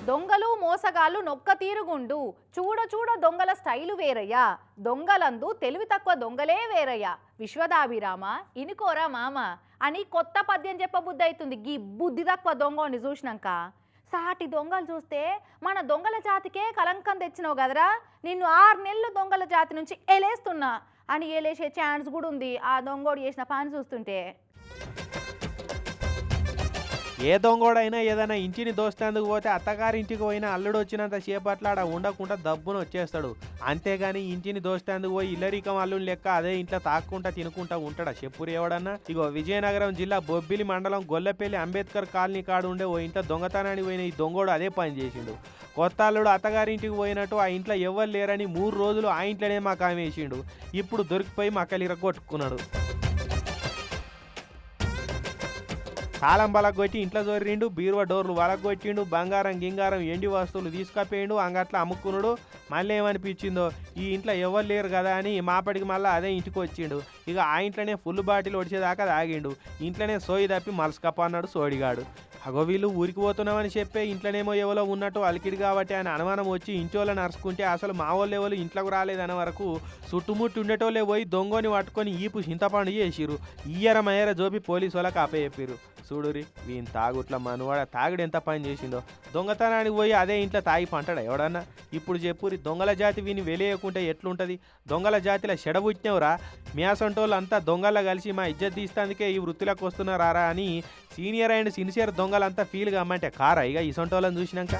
దొంగలు మోసగాళ్ళు నొక్క తీరుగుండు చూడ చూడ దొంగల స్టైలు వేరయ్యా దొంగలందు తెలివి తక్కువ దొంగలే వేరయ్యా విశ్వదాభిరామ ఇనుకోరా మామ అని కొత్త పద్యం చెప్పబుద్ధి అవుతుంది గీ బుద్ధి తక్కువ దొంగని చూసినాక సాటి దొంగలు చూస్తే మన దొంగల జాతికే కలంకం తెచ్చినావు కదరా నిన్ను 6 నెలలు దొంగల జాతి నుంచి ఎలేస్తున్నా అని ఎలేసే ఛాన్స్ కూడా ఉంది ఆ దొంగోడు చేసిన పని చూస్తుంటే. ఏ దొంగోడైనా ఏదైనా ఇంటిని దోస్తేందుకు పోతే అత్తగారింటికి పోయినా అల్లుడు వచ్చినంత సేపట్ల ఆడ ఉండకుండా దబ్బున వచ్చేస్తాడు. అంతేగాని ఇంటిని దోస్తేందుకు పోయి ఇల్లరికం అల్లుని లెక్క అదే ఇంట్లో తాక్కుంటా తినుకుంటా ఉంటాడా చెప్పురు ఎవడన్నా. ఇగో విజయనగరం జిల్లా బొబ్బిలి మండలం గొల్లపల్లి అంబేద్కర్ కాలనీ కాడు ఉండే ఓ ఇంట్లో దొంగతనానికి పోయిన ఈ దొంగోడు అదే పని చేసిండు. కొత్త అల్లుడు అత్తగారింటికి పోయినట్టు ఆ ఇంట్లో ఎవ్వరు లేరని 3 రోజులు ఆ ఇంట్లోనే మకామేసిండు. ఇప్పుడు దొరికిపోయి మక్కలిరగొట్టుకున్నాడు. తాళం బలగొట్టి ఇంట్లో జోరిండు, బీరువా డోర్లు వలగొట్టిండు, బంగారం గింగారం ఎండి వస్తువులు తీసుకపోయిండు, అంగట్లో అమ్ముకున్నాడు. మళ్ళీ ఏమనిపించిందో ఈ ఇంట్లో ఎవరు లేరు కదా అని మాపడికి మళ్ళీ అదే ఇంటికి వచ్చిండు. ఇక ఆ ఇంట్లోనే ఫుల్ బాటిల్ ఒడిచేదాకా తాగిండు. ఇంట్లోనే సోయి తప్పి మలసకప్ప అన్నాడు సోడిగాడు. అగో వీళ్ళు ఊరికి పోతున్నామని చెప్పే ఇంట్లోనేమో ఎవరో ఉన్నట్టు అలికిడి కాబట్టి ఆయన అనుమానం వచ్చి ఇంటోళ్ళని నరుచుకుంటే అసలు మా వాళ్ళు ఎవరు ఇంట్లోకి రాలేదనే వరకు చుట్టుముట్టు ఉండేటోళ్ళే పోయి దొంగని పట్టుకొని ఈపు చింతపండు చేసిరు. ఇయ్యర మయ్యర జోపి పోలీసు వాళ్ళకి అప్పచెప్పిరు. చూడురి వీని తాగుట్ల మనవాడ తాగుడు ఎంత పని చేసిందో. దొంగతనానికి పోయి అదే ఇంట్లో తాగి పంటాడా ఎవడన్నా. ఇప్పుడు చెప్పురి దొంగల జాతి వీని వెలేయకుంటే ఎట్లుంటుంది. దొంగల జాతిలో చెడబుట్టినవురా మేసంటోళ్ళు అంతా దొంగల కలిసి మా ఇజ్జత్ తీస్తానికే ఈ వృత్తిలోకి వస్తున్నారా అని సీనియర్ అండ్ సిన్సియర్ దొంగలంతా ఫీల్ కమ్మంటే కారా ఇక ఇసంటోళ్ళని చూసినాక.